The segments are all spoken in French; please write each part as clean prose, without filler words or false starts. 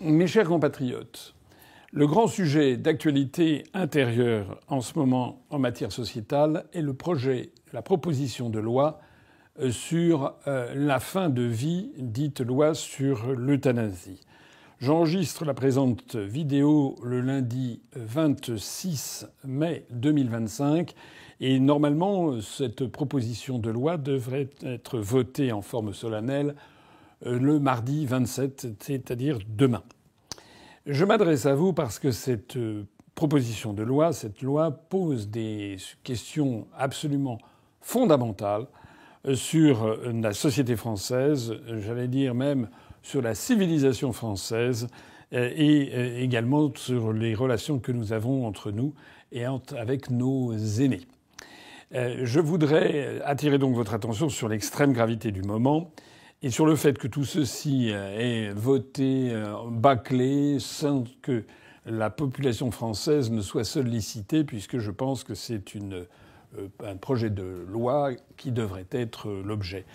Mes chers compatriotes, le grand sujet d'actualité intérieure en ce moment en matière sociétale est la proposition de loi sur la fin de vie, dite loi sur l'euthanasie. J'enregistre la présente vidéo le lundi 26 mai 2025 et normalement cette proposition de loi devrait être votée en forme solennelle le mardi 27, c'est-à-dire demain. Je m'adresse à vous parce que cette proposition de loi, cette loi pose des questions absolument fondamentales sur la société française, j'allais dire même sur la civilisation française et également sur les relations que nous avons entre nous et avec nos aînés. Je voudrais attirer donc votre attention sur l'extrême gravité du moment et sur le fait que tout ceci est voté, bâclé, sans que la population française ne soit sollicitée, puisque je pense que c'est un projet de loi qui devrait être l'objet,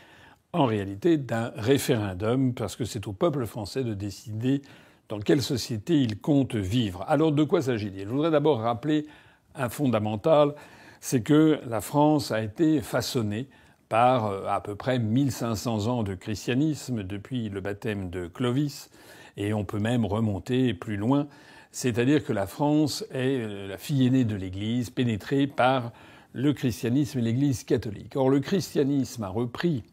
en réalité, d'un référendum, parce que c'est au peuple français de décider dans quelle société il compte vivre. Alors, de quoi s'agit-il ? Je voudrais d'abord rappeler un fondamental, c'est que la France a été façonnée par à peu près 1500 ans de christianisme depuis le baptême de Clovis, et on peut même remonter plus loin, c'est-à-dire que la France est la fille aînée de l'Église, pénétrée par le christianisme et l'Église catholique. Or, le christianisme a repris,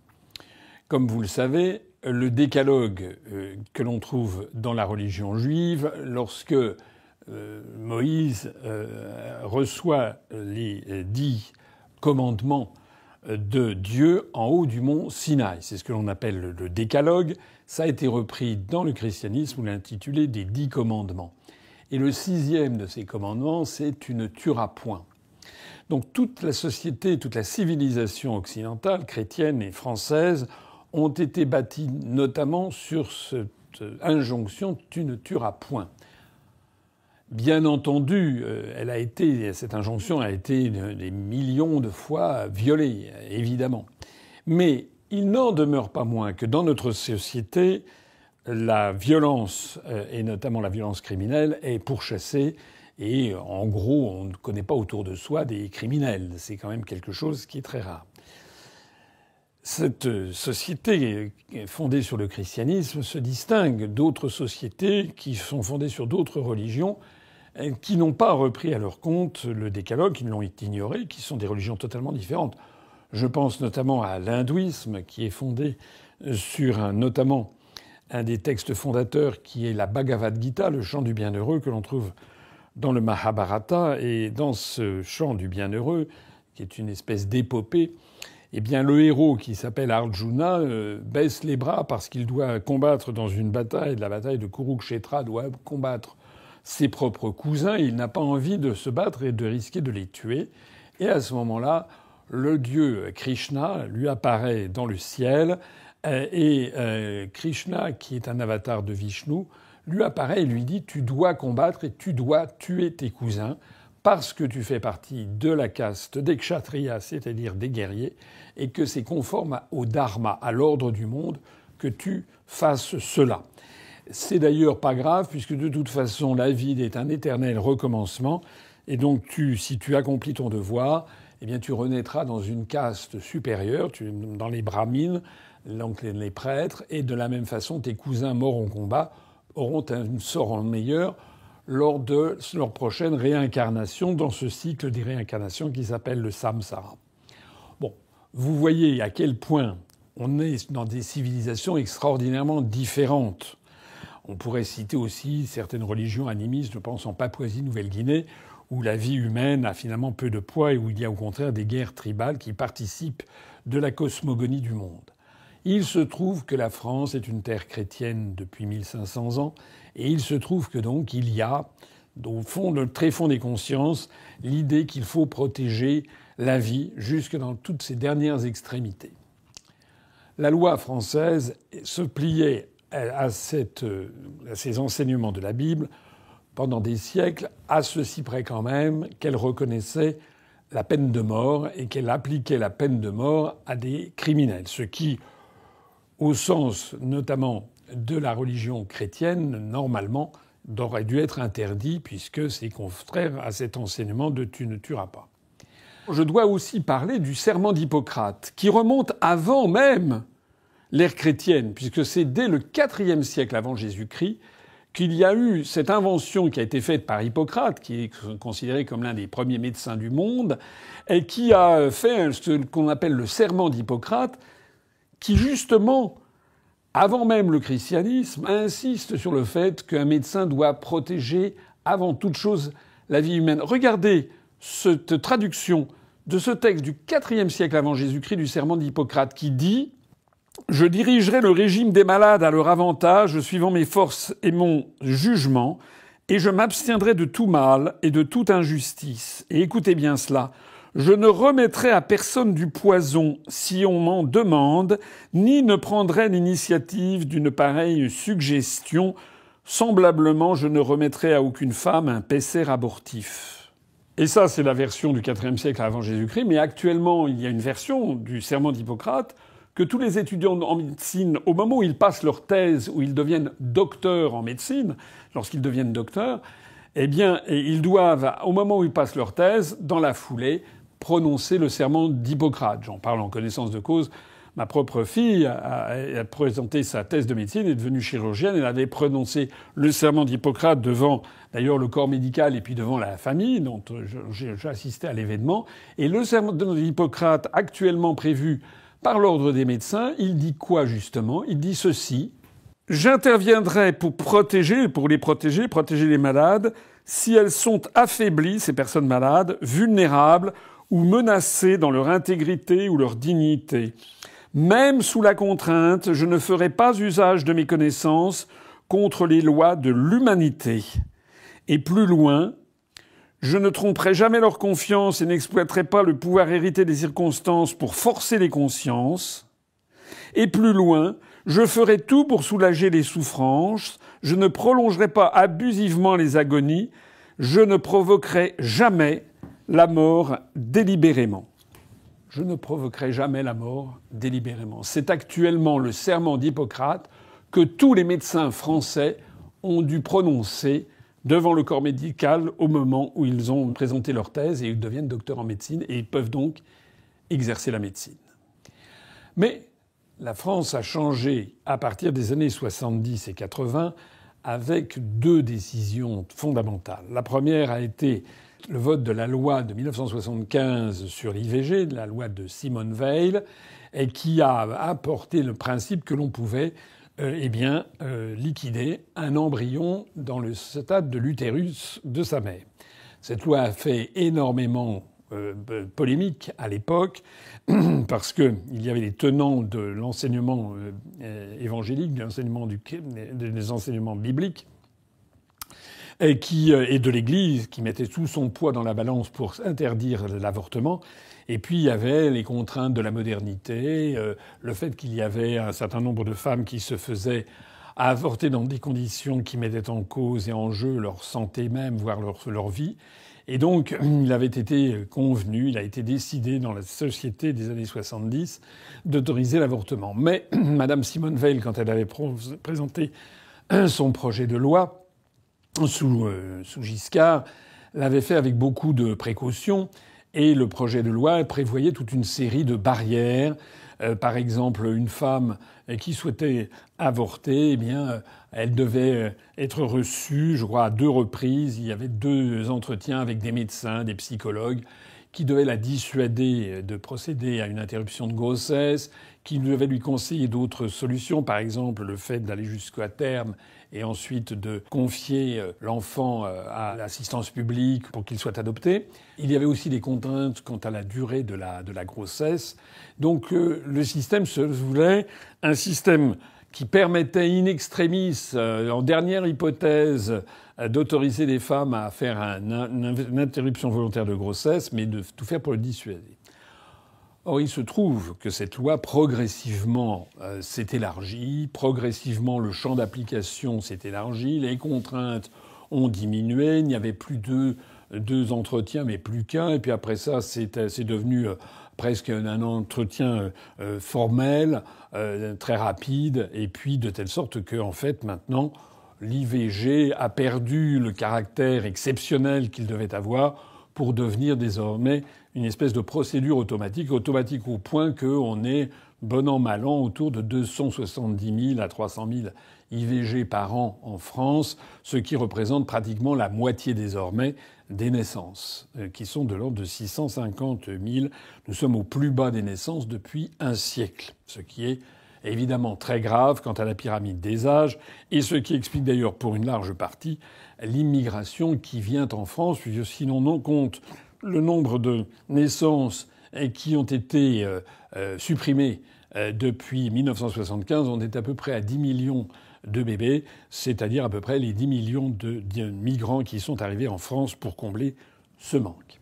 comme vous le savez, le décalogue que l'on trouve dans la religion juive lorsque Moïse reçoit les 10 commandements de Dieu en haut du mont Sinaï. C'est ce que l'on appelle le décalogue. Ça a été repris dans le christianisme, où l'intitulé des 10 commandements. Et le 6e de ces commandements, c'est « tu ne tueras point ». Donc toute la société, toute la civilisation occidentale, chrétienne et française, ont été bâties notamment sur cette injonction « tu ne tueras point ». Bien entendu, cette injonction a été des millions de fois violée, évidemment. Mais il n'en demeure pas moins que dans notre société, la violence, et notamment la violence criminelle, est pourchassée. Et en gros, on ne connaît pas autour de soi des criminels. C'est quand même quelque chose qui est très rare. Cette société fondée sur le christianisme se distingue d'autres sociétés qui sont fondées sur d'autres religions, qui n'ont pas repris à leur compte le décalogue, qui l'ont ignoré, qui sont des religions totalement différentes. Je pense notamment à l'hindouisme, qui est fondé sur notamment un des textes fondateurs qui est la Bhagavad Gita, le chant du bienheureux que l'on trouve dans le Mahabharata. Et dans ce chant du bienheureux, qui est une espèce d'épopée, eh bien, le héros qui s'appelle Arjuna baisse les bras parce qu'il doit combattre dans une bataille, la bataille de Kurukshetra, doit combattre ses propres cousins. Il n'a pas envie de se battre et de risquer de les tuer. Et à ce moment-là, le dieu Krishna lui apparaît dans le ciel et Krishna, qui est un avatar de Vishnu, lui apparaît et lui dit « Tu dois combattre et tu dois tuer tes cousins parce que tu fais partie de la caste des kshatriyas, c'est-à-dire des guerriers, et que c'est conforme au dharma, à l'ordre du monde, que tu fasses cela. » C'est d'ailleurs pas grave, puisque de toute façon, la vie est un éternel recommencement. Et donc, si tu accomplis ton devoir, eh bien, tu renaîtras dans une caste supérieure, dans les brahmines, donc les prêtres. Et de la même façon, tes cousins morts en combat auront un sort meilleur lors de leur prochaine réincarnation dans ce cycle des réincarnations qui s'appelle le samsara. Bon, vous voyez à quel point on est dans des civilisations extraordinairement différentes. On pourrait citer aussi certaines religions animistes, je pense en Papouasie-Nouvelle-Guinée, où la vie humaine a finalement peu de poids et où il y a au contraire des guerres tribales qui participent de la cosmogonie du monde. Il se trouve que la France est une terre chrétienne depuis 1500 ans et il se trouve que donc il y a, au fond, le très fond des consciences, l'idée qu'il faut protéger la vie jusque dans toutes ses dernières extrémités. La loi française se pliait à ces enseignements de la Bible pendant des siècles, à ceci près quand même qu'elle reconnaissait la peine de mort et qu'elle appliquait la peine de mort à des criminels. Ce qui, au sens notamment de la religion chrétienne, normalement, aurait dû être interdit puisque c'est contraire à cet enseignement de tu ne tueras pas. Je dois aussi parler du serment d'Hippocrate, qui remonte avant même l'ère chrétienne, puisque c'est dès le IVe siècle avant Jésus-Christ qu'il y a eu cette invention qui a été faite par Hippocrate, qui est considéré comme l'un des premiers médecins du monde, et qui a fait ce qu'on appelle le serment d'Hippocrate, qui justement, avant même le christianisme, insiste sur le fait qu'un médecin doit protéger avant toute chose la vie humaine. Regardez cette traduction de ce texte du IVe siècle avant Jésus-Christ du serment d'Hippocrate qui dit « Je dirigerai le régime des malades à leur avantage, suivant mes forces et mon jugement, et je m'abstiendrai de tout mal et de toute injustice. Et écoutez bien cela, je ne remettrai à personne du poison si on m'en demande, ni ne prendrai l'initiative d'une pareille suggestion. Semblablement, je ne remettrai à aucune femme un pécer abortif. » Et ça, c'est la version du IVe siècle avant Jésus-Christ. Mais actuellement, il y a une version du serment d'Hippocrate que tous les étudiants en médecine, au moment où ils passent leur thèse, où ils deviennent docteurs en médecine, lorsqu'ils deviennent docteurs, eh bien, ils doivent, au moment où ils passent leur thèse, dans la foulée, prononcer le serment d'Hippocrate. J'en parle en connaissance de cause. Ma propre fille a présenté sa thèse de médecine, est devenue chirurgienne. Elle avait prononcé le serment d'Hippocrate devant, d'ailleurs, le corps médical et puis devant la famille, dont j'ai assisté à l'événement. Et le serment d'Hippocrate, actuellement prévu par l'ordre des médecins, il dit quoi, justement? Il dit ceci. « J'interviendrai pour les protéger les malades, si elles sont affaiblies, ces personnes malades, vulnérables ou menacées dans leur intégrité ou leur dignité. Même sous la contrainte, je ne ferai pas usage de mes connaissances contre les lois de l'humanité. Et plus loin, je ne tromperai jamais leur confiance et n'exploiterai pas le pouvoir hérité des circonstances pour forcer les consciences. Et plus loin, je ferai tout pour soulager les souffrances, je ne prolongerai pas abusivement les agonies, je ne provoquerai jamais la mort délibérément. » Je ne provoquerai jamais la mort délibérément. C'est actuellement le serment d'Hippocrate que tous les médecins français ont dû prononcer devant le corps médical au moment où ils ont présenté leur thèse et ils deviennent docteurs en médecine et ils peuvent donc exercer la médecine. Mais la France a changé à partir des années 70 et 80 avec deux décisions fondamentales. La première a été le vote de la loi de 1975 sur l'IVG, la loi de Simone Veil, et qui a apporté le principe que l'on pouvait liquider un embryon dans le stade de l'utérus de sa mère. Cette loi a fait énormément polémique à l'époque parce que il y avait les tenants de l'enseignement évangélique, des enseignements bibliques, et de l'Église qui mettait tout son poids dans la balance pour interdire l'avortement. Et puis il y avait les contraintes de la modernité, le fait qu'il y avait un certain nombre de femmes qui se faisaient avorter dans des conditions qui mettaient en cause et en jeu leur santé même, voire leur vie. Et donc, il avait été convenu, il a été décidé dans la société des années 70 d'autoriser l'avortement. Mais Madame Simone Veil, quand elle avait présenté son projet de loi sous Giscard, l'avait fait avec beaucoup de précautions. Et le projet de loi prévoyait toute une série de barrières. Par exemple, une femme qui souhaitait avorter, eh bien, elle devait être reçue, je crois, à 2 reprises. Il y avait 2 entretiens avec des médecins, des psychologues, qui devaient la dissuader de procéder à une interruption de grossesse, qui devaient lui conseiller d'autres solutions, par exemple le fait d'aller jusqu'à terme et ensuite de confier l'enfant à l'assistance publique pour qu'il soit adopté. Il y avait aussi des contraintes quant à la durée de la grossesse. Donc le système se voulait un système qui permettait in extremis, en dernière hypothèse, d'autoriser les femmes à faire une interruption volontaire de grossesse, mais de tout faire pour le dissuader. Or, il se trouve que cette loi, progressivement, s'est élargie. Progressivement, le champ d'application s'est élargi. Les contraintes ont diminué. Il n'y avait plus 2 entretiens, mais plus qu'un. Et puis après ça, c'est devenu presque un entretien formel, très rapide, et puis de telle sorte que, en fait, maintenant, l'IVG a perdu le caractère exceptionnel qu'il devait avoir pour devenir désormais une espèce de procédure automatique au point qu'on est, bon an, mal an, autour de 270 000 à 300 000 IVG par an en France, ce qui représente pratiquement la moitié désormais des naissances, qui sont de l'ordre de 650 000. Nous sommes au plus bas des naissances depuis un siècle, ce qui est évidemment très grave quant à la pyramide des âges, et ce qui explique d'ailleurs pour une large partie l'immigration qui vient en France, puisque si l'on compte le nombre de naissances qui ont été supprimées depuis 1975, on est à peu près à 10 millions de bébés, c'est-à-dire à peu près les 10 millions de migrants qui sont arrivés en France pour combler ce manque.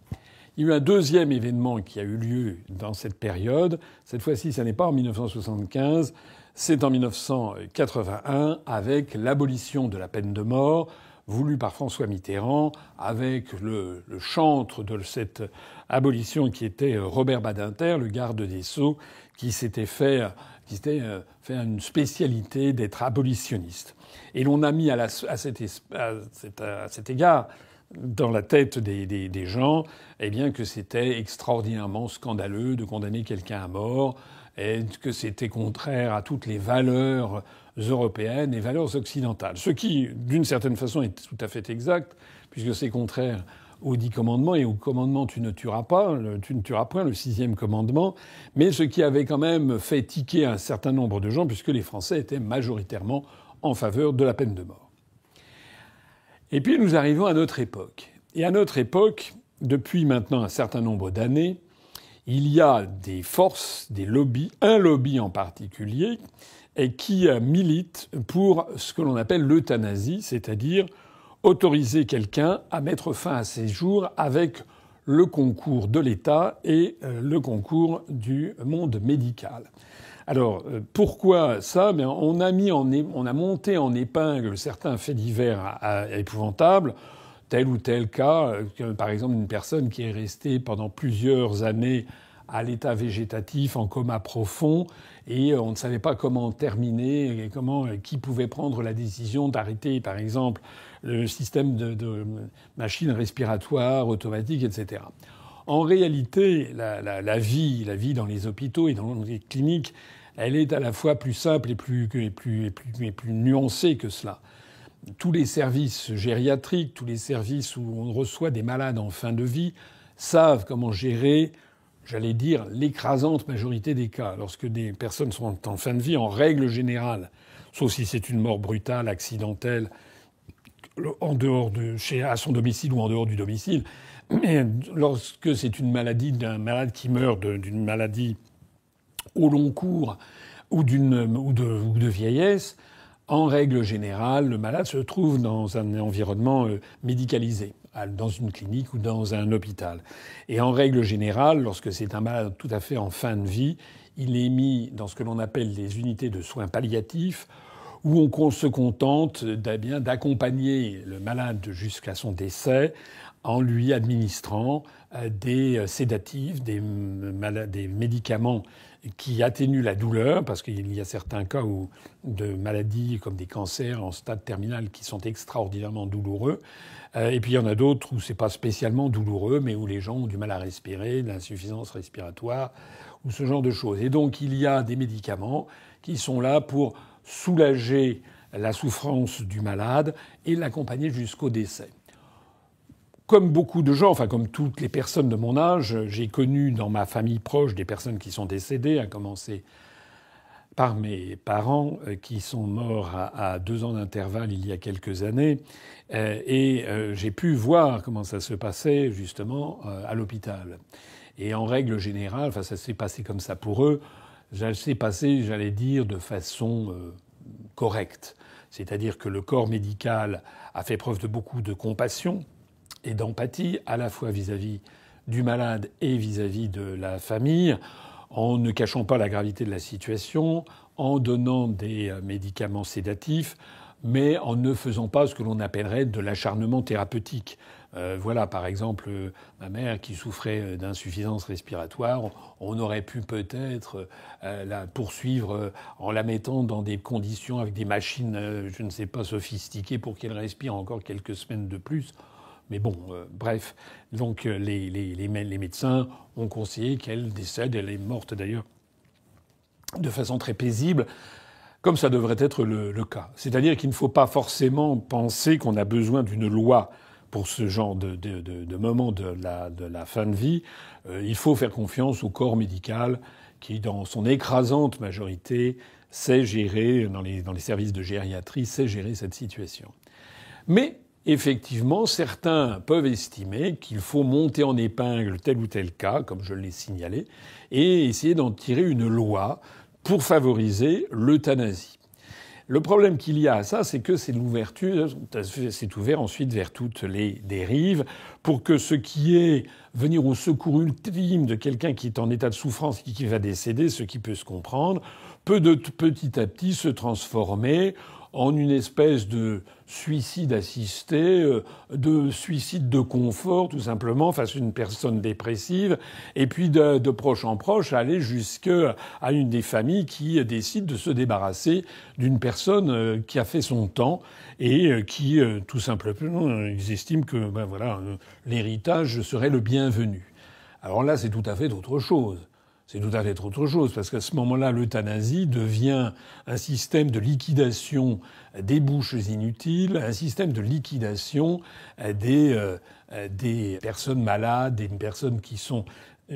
Il y a eu un deuxième événement qui a eu lieu dans cette période. Cette fois-ci, ce n'est pas en 1975, c'est en 1981 avec l'abolition de la peine de mort voulue par François Mitterrand, avec le chantre de cette abolition qui était Robert Badinter, le garde des Sceaux, qui s'était fait une spécialité d'être abolitionniste. Et l'on a mis à cet égard dans la tête des gens, eh bien, que c'était extraordinairement scandaleux de condamner quelqu'un à mort, et que c'était contraire à toutes les valeurs européennes et valeurs occidentales. Ce qui, d'une certaine façon, est tout à fait exact, puisque c'est contraire aux 10 commandements, et au commandement tu ne tueras pas, tu ne tueras point, le 6e commandement, mais ce qui avait quand même fait tiquer un certain nombre de gens, puisque les Français étaient majoritairement en faveur de la peine de mort. Et puis nous arrivons à notre époque. Et à notre époque, depuis maintenant un certain nombre d'années, il y a des forces, des lobbies, un lobby en particulier, qui milite pour ce que l'on appelle l'euthanasie, c'est-à-dire autoriser quelqu'un à mettre fin à ses jours avec le concours de l'État et le concours du monde médical. Alors, pourquoi ça? Ben, on a monté en épingle certains faits divers épouvantables. Tel ou tel cas, par exemple une personne qui est restée pendant plusieurs années à l'état végétatif, en coma profond, et on ne savait pas comment terminer, et qui pouvait prendre la décision d'arrêter, par exemple, le système de machines respiratoires automatiques, etc. En réalité, la vie dans les hôpitaux et dans les cliniques, elle est à la fois plus simple et plus nuancée que cela. Tous les services gériatriques, tous les services où on reçoit des malades en fin de vie savent comment gérer, j'allais dire, l'écrasante majorité des cas. Lorsque des personnes sont en fin de vie, en règle générale, sauf si c'est une mort brutale, accidentelle, en dehors à son domicile ou en dehors du domicile, mais lorsque c'est une maladie d'un malade qui meurt d'une maladie au long cours ou de vieillesse, en règle générale, le malade se trouve dans un environnement médicalisé, dans une clinique ou dans un hôpital. Et en règle générale, lorsque c'est un malade tout à fait en fin de vie, il est mis dans ce que l'on appelle les unités de soins palliatifs, où on se contente d'accompagner le malade jusqu'à son décès en lui administrant des sédatifs, des médicaments qui atténuent la douleur, parce qu'il y a certains cas de maladies comme des cancers en stade terminal qui sont extraordinairement douloureux. Et puis il y en a d'autres où c'est pas spécialement douloureux, mais où les gens ont du mal à respirer, de l'insuffisance respiratoire, ou ce genre de choses. Et donc il y a des médicaments qui sont là pour soulager la souffrance du malade et l'accompagner jusqu'au décès. Comme beaucoup de gens, enfin comme toutes les personnes de mon âge, j'ai connu dans ma famille proche des personnes qui sont décédées, à commencer par mes parents qui sont morts à 2 ans d'intervalle il y a quelques années. Et j'ai pu voir comment ça se passait justement à l'hôpital. Et en règle générale, enfin ça s'est passé comme ça pour eux, ça s'est passé, j'allais dire, de façon correcte. C'est-à-dire que le corps médical a fait preuve de beaucoup de compassion et d'empathie, à la fois vis-à-vis du malade et vis-à-vis de la famille, en ne cachant pas la gravité de la situation, en donnant des médicaments sédatifs, mais en ne faisant pas ce que l'on appellerait de l'acharnement thérapeutique. Voilà, par exemple, ma mère qui souffrait d'insuffisance respiratoire, on aurait pu peut-être la poursuivre en la mettant dans des conditions avec des machines, je ne sais pas, sophistiquées pour qu'elle respire encore quelques semaines de plus. Mais bon, bref. Donc les médecins ont conseillé qu'elle décède. Elle est morte d'ailleurs de façon très paisible, comme ça devrait être le cas. C'est-à-dire qu'il ne faut pas forcément penser qu'on a besoin d'une loi pour ce genre de moment de la fin de vie. Il faut faire confiance au corps médical qui, dans son écrasante majorité, sait gérer, dans les services de gériatrie, sait gérer cette situation. Mais effectivement, certains peuvent estimer qu'il faut monter en épingle tel ou tel cas, comme je l'ai signalé, et essayer d'en tirer une loi pour favoriser l'euthanasie. Le problème qu'il y a à ça, c'est que c'est l'ouverture, c'est ouvert ensuite vers toutes les dérives, pour que ce qui est venir au secours ultime de quelqu'un qui est en état de souffrance et qui va décéder, ce qui peut se comprendre, peut petit à petit se transformer en une espèce de suicide assisté, de suicide de confort, tout simplement, face à une personne dépressive, et puis de proche en proche, aller jusqu'à une des familles qui décide de se débarrasser d'une personne qui a fait son temps et qui, tout simplement, ils estiment que l'héritage serait le bienvenu. Alors là, c'est tout à fait autre chose. C'est tout à fait autre chose, parce qu'à ce moment-là, l'euthanasie devient un système de liquidation des bouches inutiles, un système de liquidation des personnes malades, des personnes qui sont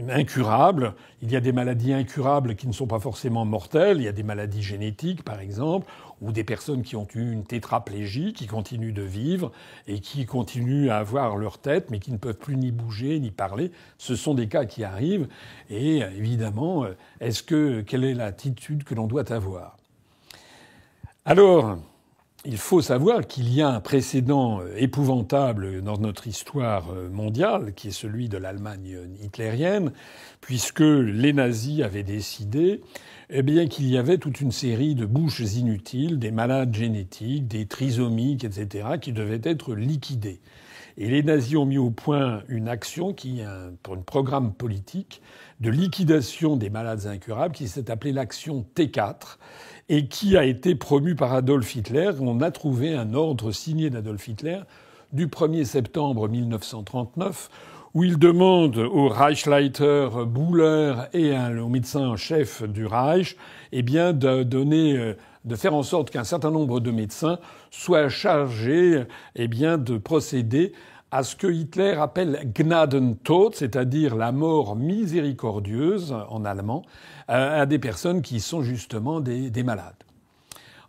incurables. Il y a des maladies incurables qui ne sont pas forcément mortelles. Il y a des maladies génétiques, par exemple, ou des personnes qui ont eu une tétraplégie, qui continuent de vivre et qui continuent à avoir leur tête, mais qui ne peuvent plus ni bouger, ni parler. Ce sont des cas qui arrivent. Et évidemment, quelle est l'attitude que l'on doit avoir? Alors, il faut savoir qu'il y a un précédent épouvantable dans notre histoire mondiale, qui est celui de l'Allemagne hitlérienne, puisque les nazis avaient décidé qu'il y avait toute une série de bouches inutiles, des malades génétiques, des trisomiques, etc., qui devaient être liquidés. Et les nazis ont mis au point une action pour un programme politique de liquidation des malades incurables qui s'est appelée l'action T4 et qui a été promue par Adolf Hitler. On a trouvé un ordre signé d'Adolf Hitler du 1er septembre 1939 où il demande au Reichsleiter Buhler et au médecin en chef du Reich de faire en sorte qu'un certain nombre de médecins soient chargés de procéder à ce que Hitler appelle Gnadentod, c'est-à-dire la mort miséricordieuse en allemand, à des personnes qui sont justement des malades.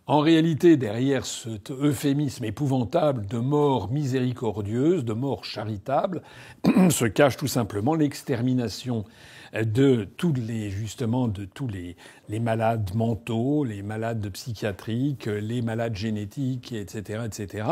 En réalité, derrière cet euphémisme épouvantable de mort miséricordieuse, de mort charitable, se cache tout simplement l'extermination de tous les malades mentaux, les malades psychiatriques, les malades génétiques, etc., etc.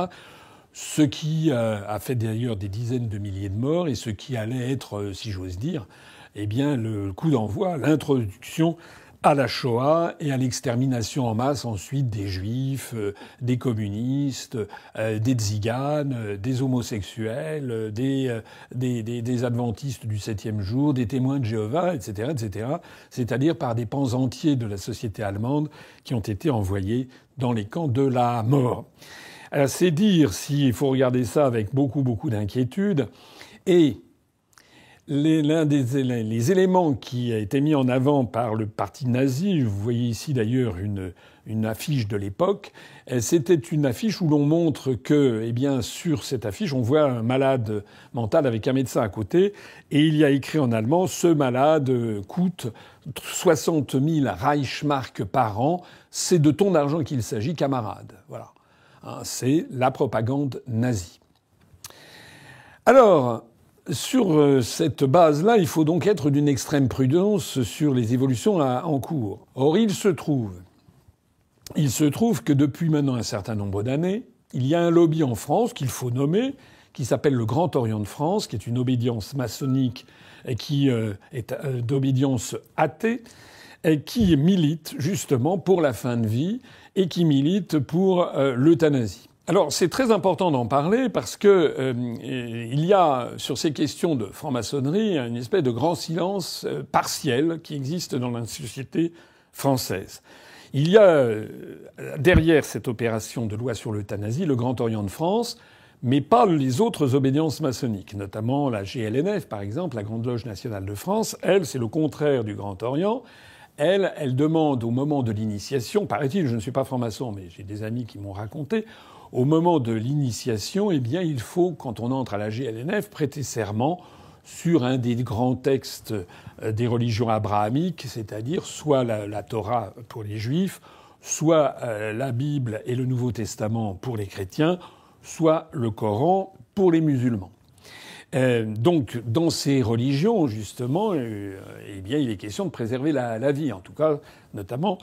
Ce qui a fait d'ailleurs des dizaines de milliers de morts et ce qui allait être, si j'ose dire, le coup d'envoi, l'introduction à la Shoah et à l'extermination en masse ensuite des juifs, des communistes, des tziganes, des homosexuels, des adventistes du septième jour, des témoins de Jéhovah, etc., etc. C'est-à-dire par des pans entiers de la société allemande qui ont été envoyés dans les camps de la mort. Alors c'est dire s'il faut regarder ça avec beaucoup, beaucoup d'inquiétude. Et les éléments qui a été mis en avant par le parti nazi, vous voyez ici d'ailleurs une affiche de l'époque, c'était une affiche où l'on montre que, sur cette affiche, on voit un malade mental avec un médecin à côté, et il y a écrit en allemand « Ce malade coûte 60 000 Reichsmark par an, c'est de ton argent qu'il s'agit, camarade ». Voilà. C'est la propagande nazie. Alors, sur cette base-là, il faut donc être d'une extrême prudence sur les évolutions en cours. Or, il se trouve que depuis maintenant un certain nombre d'années, il y a un lobby en France qu'il faut nommer, qui s'appelle le Grand Orient de France, qui est une obédience maçonnique et qui est d'obédience athée, qui milite justement pour la fin de vie et qui milite pour l'euthanasie. Alors c'est très important d'en parler parce que il y a sur ces questions de franc-maçonnerie une espèce de grand silence partiel qui existe dans la société française. Il y a derrière cette opération de loi sur l'euthanasie le Grand Orient de France, mais pas les autres obédiences maçonniques, notamment la GLNF par exemple, la Grande Loge nationale de France. Elle, c'est le contraire du Grand Orient. Elle demande au moment de l'initiation, paraît-il, je ne suis pas franc-maçon, mais j'ai des amis qui m'ont raconté, au moment de l'initiation, eh bien, il faut, quand on entre à la GLNF, prêter serment sur un des grands textes des religions abrahamiques, c'est-à-dire soit la Torah pour les Juifs, soit la Bible et le Nouveau Testament pour les chrétiens, soit le Coran pour les musulmans. Donc, dans ces religions, justement, eh bien, il est question de préserver la vie, en tout cas, notamment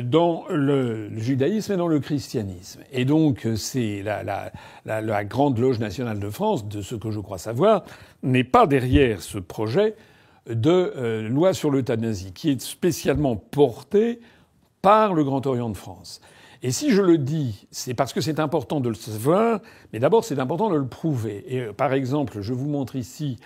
dans le judaïsme et dans le christianisme. Et donc, c'est la Grande Loge nationale de France, de ce que je crois savoir, n'est pas derrière ce projet de loi sur l'euthanasie, qui est spécialement porté par le Grand Orient de France. Et si je le dis, c'est parce que c'est important de le savoir, mais d'abord c'est important de le prouver. Et par exemple, je vous montre ici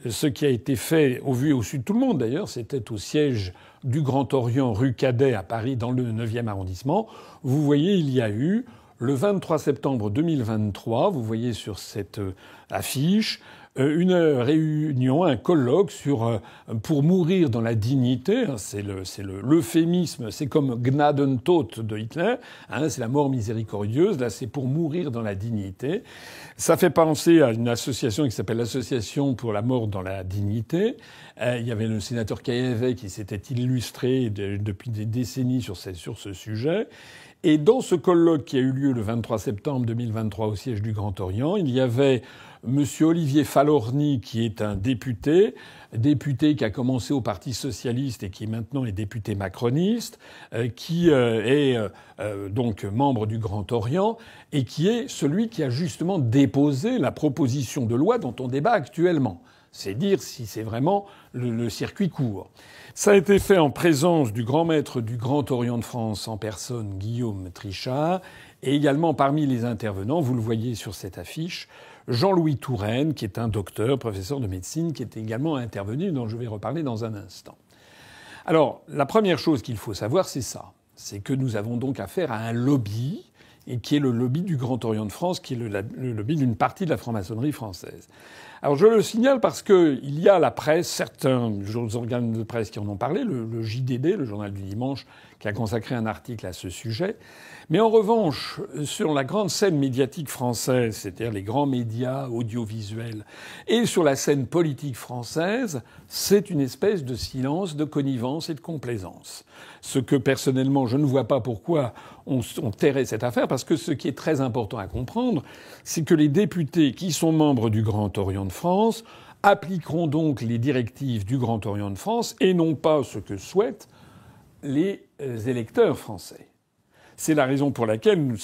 ce qui a été fait au vu et au su de tout le monde d'ailleurs, c'était au siège du Grand Orient rue Cadet à Paris dans le 9e arrondissement. Vous voyez, il y a eu le 23 septembre 2023, vous voyez sur cette affiche, une réunion, un colloque sur pour mourir dans la dignité. C'est l'euphémisme. C'est comme Gnadentod de Hitler. C'est la mort miséricordieuse. Là, c'est pour mourir dans la dignité. Ça fait penser à une association qui s'appelle l'Association pour la mort dans la dignité. Il y avait le sénateur Caillevet qui s'était illustré depuis des décennies sur ce sujet. Et dans ce colloque qui a eu lieu le 23 septembre 2023 au siège du Grand Orient, il y avait Monsieur Olivier Falorni, qui est un député qui a commencé au Parti socialiste et qui maintenant est député macroniste, qui est donc membre du Grand Orient et qui est celui qui a justement déposé la proposition de loi dont on débat actuellement. C'est dire si c'est vraiment le circuit court. Ça a été fait en présence du grand maître du Grand Orient de France en personne, Guillaume Trichard, et également parmi les intervenants, vous le voyez sur cette affiche, Jean-Louis Touraine, qui est un docteur, professeur de médecine, qui est également intervenu, dont je vais reparler dans un instant. Alors, la première chose qu'il faut savoir, c'est ça. C'est que nous avons donc affaire à un lobby, et qui est le lobby du Grand Orient de France, qui est le lobby d'une partie de la franc-maçonnerie française. Alors je le signale parce que il y a la presse, certains organes de presse qui en ont parlé, le JDD, le journal du dimanche, qui a consacré un article à ce sujet. Mais en revanche, sur la grande scène médiatique française, c'est-à-dire les grands médias audiovisuels, et sur la scène politique française, c'est une espèce de silence, de connivence et de complaisance. Ce que personnellement, je ne vois pas pourquoi on tairait cette affaire, parce que ce qui est très important à comprendre, c'est que les députés qui sont membres du Grand Orient de France appliqueront donc les directives du Grand Orient de France et non pas ce que souhaitent les électeurs français. C'est la raison pour laquelle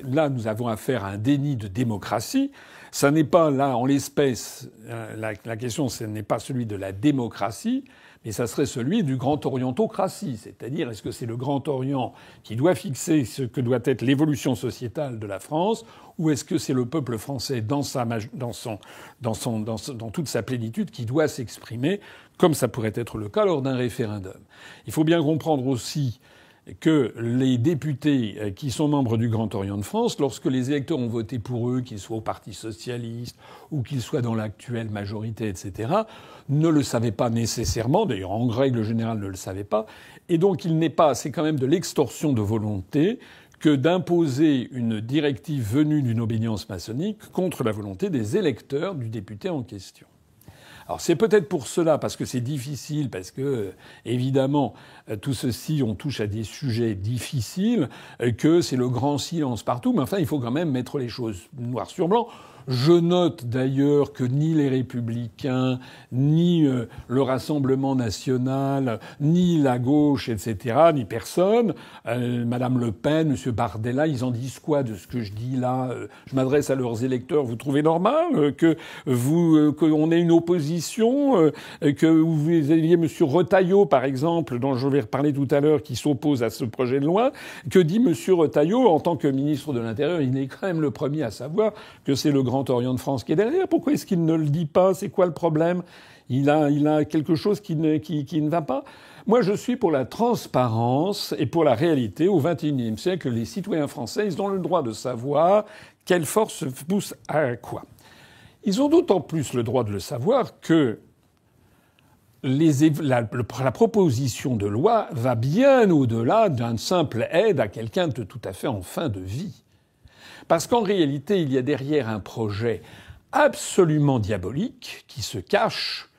là, nous avons affaire à un déni de démocratie. Ça n'est pas là, en l'espèce, la question, ce n'est pas celui de la démocratie, mais ça serait celui du Grand Orientocratie. C'est-à-dire, est-ce que c'est le Grand Orient qui doit fixer ce que doit être l'évolution sociétale de la France, ou est-ce que c'est le peuple français dans toute sa plénitude qui doit s'exprimer, comme ça pourrait être le cas lors d'un référendum? Il faut bien comprendre aussi que les députés qui sont membres du Grand Orient de France, lorsque les électeurs ont voté pour eux, qu'ils soient au Parti socialiste ou qu'ils soient dans l'actuelle majorité, etc., ne le savaient pas nécessairement. D'ailleurs, en règle générale, ne le savaient pas. Et donc, c'est quand même de l'extorsion de volonté que d'imposer une directive venue d'une obédience maçonnique contre la volonté des électeurs du député en question. Alors c'est peut-être pour cela, parce que c'est difficile, parce que évidemment tout ceci, on touche à des sujets difficiles, que c'est le grand silence partout. Mais enfin, il faut quand même mettre les choses noir sur blanc. Je note d'ailleurs que ni les Républicains, ni le Rassemblement national, ni la gauche, etc., ni personne, Madame Le Pen, Monsieur Bardella, ils en disent quoi de ce que je dis là? Je m'adresse à leurs électeurs. Vous trouvez normal qu'on ait une opposition, que vous ayez Monsieur Retailleau, par exemple, dont je vais reparler tout à l'heure, qui s'oppose à ce projet de loi? Que dit Monsieur Retailleau en tant que ministre de l'Intérieur? Il est quand même le premier à savoir que c'est le Grand Orient de France qui est derrière. Pourquoi est-ce qu'il ne le dit pas? C'est quoi le problème? Il a quelque chose qui ne va pas. Moi, je suis pour la transparence et pour la réalité. Au XXIe siècle, les citoyens français, ils ont le droit de savoir quelle force pousse à quoi. Ils ont d'autant plus le droit de le savoir que la proposition de loi va bien au-delà d'une simple aide à quelqu'un de tout à fait en fin de vie. Parce qu'en réalité, il y a derrière un projet absolument diabolique qui se cache,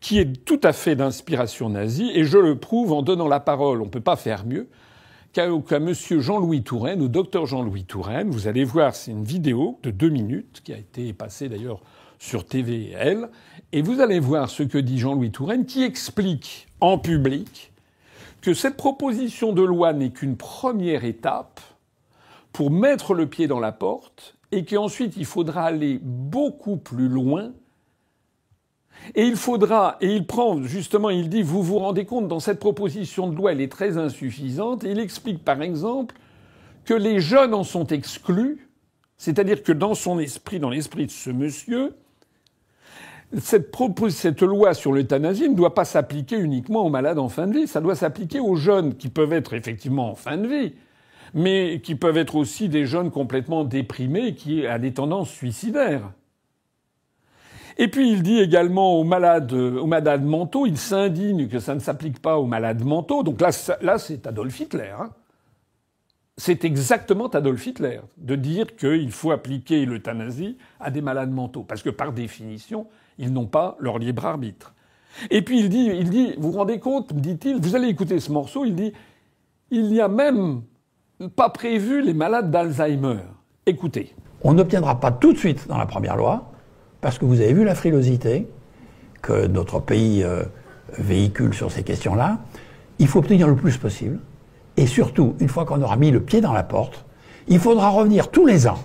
qui est tout à fait d'inspiration nazie, et je le prouve en donnant la parole, on ne peut pas faire mieux, qu'à monsieur Jean-Louis Touraine, au docteur Jean-Louis Touraine. Vous allez voir, c'est une vidéo de 2 minutes, qui a été passée d'ailleurs sur TVL, et vous allez voir ce que dit Jean-Louis Touraine, qui explique en public que cette proposition de loi n'est qu'une première étape pour mettre le pied dans la porte, et qu'ensuite il faudra aller beaucoup plus loin. Et il prend, justement, il dit, vous vous rendez compte, dans cette proposition de loi, elle est très insuffisante, et il explique, par exemple, que les jeunes en sont exclus, c'est-à-dire que dans son esprit, dans l'esprit de ce monsieur, cette loi sur l'euthanasie ne doit pas s'appliquer uniquement aux malades en fin de vie, ça doit s'appliquer aux jeunes qui peuvent être effectivement en fin de vie, mais qui peuvent être aussi des jeunes complètement déprimés qui ont des tendances suicidaires. Et puis il dit également aux malades mentaux, il s'indigne que ça ne s'applique pas aux malades mentaux. Donc là c'est Adolf Hitler. Hein. C'est exactement Adolf Hitler de dire qu'il faut appliquer l'euthanasie à des malades mentaux, parce que par définition, ils n'ont pas leur libre arbitre. Et puis il dit, vous vous rendez compte, dit-il, vous allez écouter ce morceau, il dit, il n'y a même pas prévu les malades d'Alzheimer. Écoutez. On n'obtiendra pas tout de suite dans la première loi, parce que vous avez vu la frilosité que notre pays véhicule sur ces questions-là. Il faut obtenir le plus possible. Et surtout, une fois qu'on aura mis le pied dans la porte, il faudra revenir tous les ans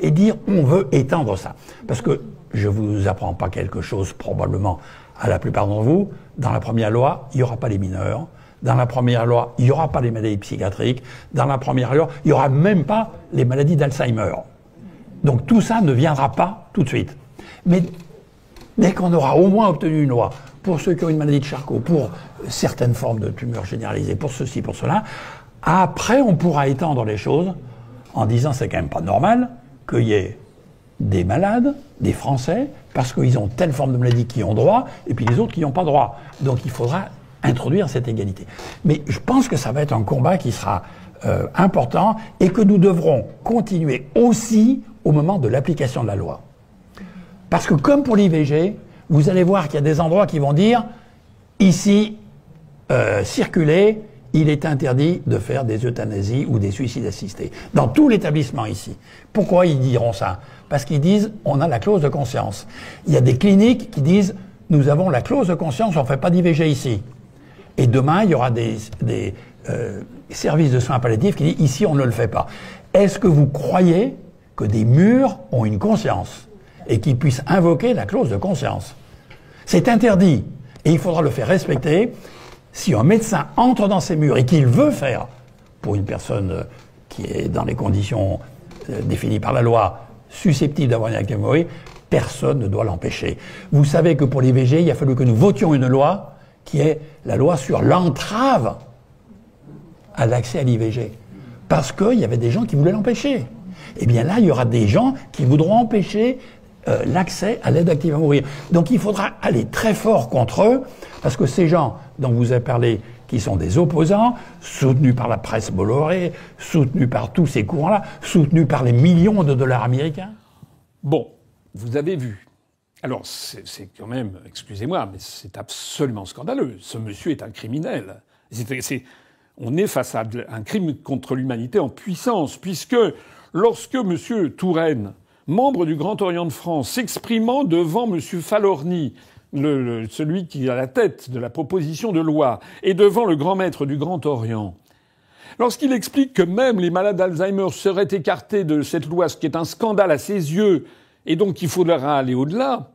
et dire on veut étendre ça. Parce que je ne vous apprends pas quelque chose, probablement à la plupart d'entre vous, dans la première loi, il n'y aura pas les mineurs. Dans la première loi, il n'y aura pas les maladies psychiatriques. Dans la première loi, il n'y aura même pas les maladies d'Alzheimer. Donc tout ça ne viendra pas tout de suite. Mais dès qu'on aura au moins obtenu une loi pour ceux qui ont une maladie de Charcot, pour certaines formes de tumeurs généralisées, pour ceci, pour cela, après on pourra étendre les choses en disant c'est quand même pas normal qu'il y ait des malades, des Français, parce qu'ils ont telle forme de maladie qui ont droit, et puis les autres qui n'ont pas droit. Donc il faudra introduire cette égalité. Mais je pense que ça va être un combat qui sera important et que nous devrons continuer aussi au moment de l'application de la loi. Parce que comme pour l'IVG, vous allez voir qu'il y a des endroits qui vont dire ici, circuler, il est interdit de faire des euthanasies ou des suicides assistés. Dans tout l'établissement ici. Pourquoi ils diront ça? Parce qu'ils disent on a la clause de conscience. Il y a des cliniques qui disent nous avons la clause de conscience, on ne fait pas d'IVG ici. Et demain, il y aura des services de soins palliatifs qui disent ici on ne le fait pas. Est-ce que vous croyez que des murs ont une conscience et qu'ils puissent invoquer la clause de conscience? C'est interdit et il faudra le faire respecter. Si un médecin entre dans ces murs et qu'il veut faire, pour une personne qui est dans les conditions définies par la loi, susceptible d'avoir une activité mourir, personne ne doit l'empêcher. Vous savez que pour l'IVG, il a fallu que nous votions une loi qui est la loi sur l'entrave à l'accès à l'IVG. Parce qu'il y avait des gens qui voulaient l'empêcher. Eh bien là, il y aura des gens qui voudront empêcher l'accès à l'aide active à mourir. Donc il faudra aller très fort contre eux, parce que ces gens dont vous avez parlé, qui sont des opposants, soutenus par la presse Bolloré, soutenus par tous ces courants-là, soutenus par les millions de dollars américains. Bon, vous avez vu. Alors c'est quand même, excusez-moi, mais c'est absolument scandaleux. Ce monsieur est un criminel. On est face à un crime contre l'humanité en puissance, puisque lorsque M. Touraine membre du Grand Orient de France, s'exprimant devant M. Falorni, celui qui est à la tête de la proposition de loi, et devant le grand maître du Grand Orient, lorsqu'il explique que même les malades d'Alzheimer seraient écartés de cette loi, ce qui est un scandale à ses yeux, et donc il faudra aller au-delà,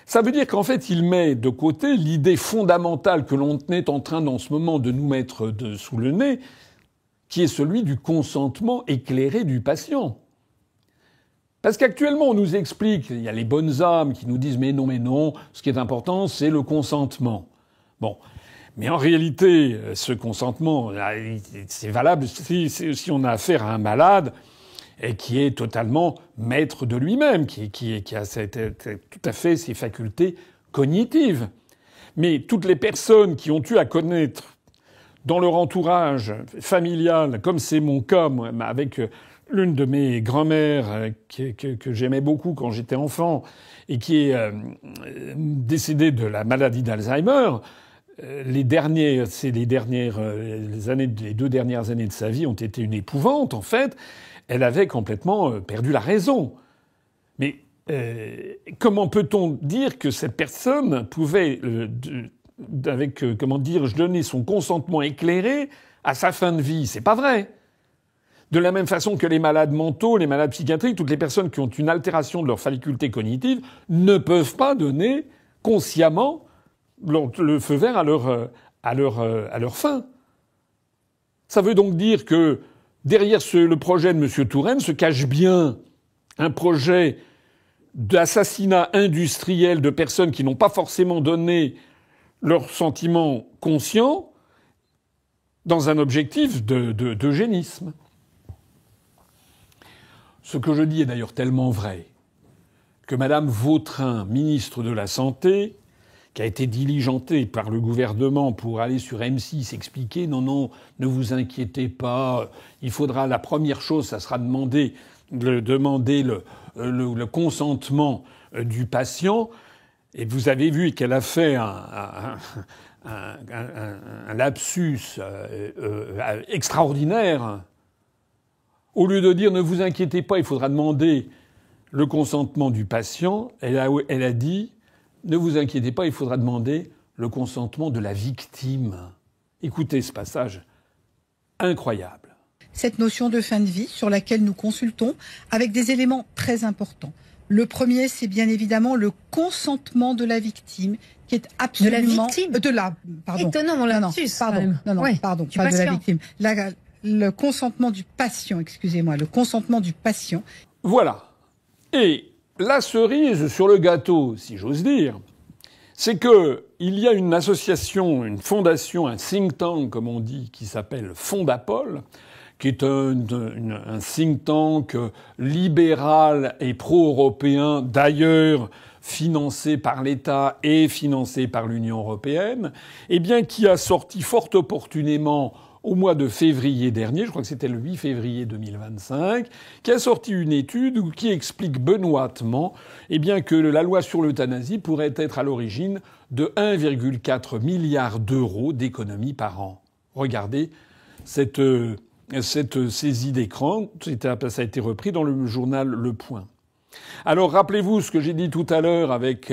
ça veut dire qu'en fait, il met de côté l'idée fondamentale que l'on est en train, en ce moment, de nous mettre sous le nez, qui est celui du consentement éclairé du patient. Parce qu'actuellement, on nous explique, il y a les bonnes âmes qui nous disent mais non, ce qui est important, c'est le consentement. Bon. Mais en réalité, ce consentement, c'est valable si on a affaire à un malade et qui est totalement maître de lui-même, qui a tout à fait ses facultés cognitives. Mais toutes les personnes qui ont eu à connaître dans leur entourage familial, comme c'est mon cas, moi, avec l'une de mes grand-mères que j'aimais beaucoup quand j'étais enfant et qui est décédée de la maladie d'Alzheimer, les 2 dernières années de sa vie ont été une épouvante, en fait. Elle avait complètement perdu la raison. Mais comment peut-on dire que cette personne pouvait, donner son consentement éclairé à sa fin de vie? C'est pas vrai. De la même façon que les malades mentaux, les malades psychiatriques, toutes les personnes qui ont une altération de leur faculté cognitive ne peuvent pas donner consciemment le feu vert à leur fin. Ça veut donc dire que derrière le projet de M. Touraine se cache bien un projet d'assassinat industriel de personnes qui n'ont pas forcément donné leurs sentiments conscients dans un objectif d'eugénisme. Ce que je dis est d'ailleurs tellement vrai que Madame Vautrin, ministre de la Santé, qui a été diligentée par le gouvernement pour aller sur M6 expliquer non, ne vous inquiétez pas, il faudra, la première chose, ça sera demander le consentement du patient. Et vous avez vu qu'elle a fait un lapsus extraordinaire. Au lieu de dire ne vous inquiétez pas, il faudra demander le consentement du patient, elle a dit ne vous inquiétez pas, il faudra demander le consentement de la victime. Écoutez ce passage incroyable. Cette notion de fin de vie sur laquelle nous consultons avec des éléments très importants. Le premier, c'est bien évidemment le consentement de la victime, qui est absolument... De la victime pardon. Étonnant, mon lapsus, pardon, pas de la victime. Le consentement du patient, excusez-moi, le consentement du patient. Voilà. Et la cerise sur le gâteau, si j'ose dire, c'est que il y a une association, une fondation, un think tank, comme on dit, qui s'appelle Fondapol, qui est un think tank libéral et pro-européen, d'ailleurs financé par l'État et financé par l'Union européenne, eh bien, qui a sorti fort opportunément au mois de février dernier, je crois que c'était le 8 février 2025, qui a sorti une étude qui explique benoîtement eh bien, que la loi sur l'euthanasie pourrait être à l'origine de 1,4 milliard d'euros d'économies par an. Regardez cette saisie d'écran, ça a été repris dans le journal Le Point. Alors rappelez-vous ce que j'ai dit tout à l'heure avec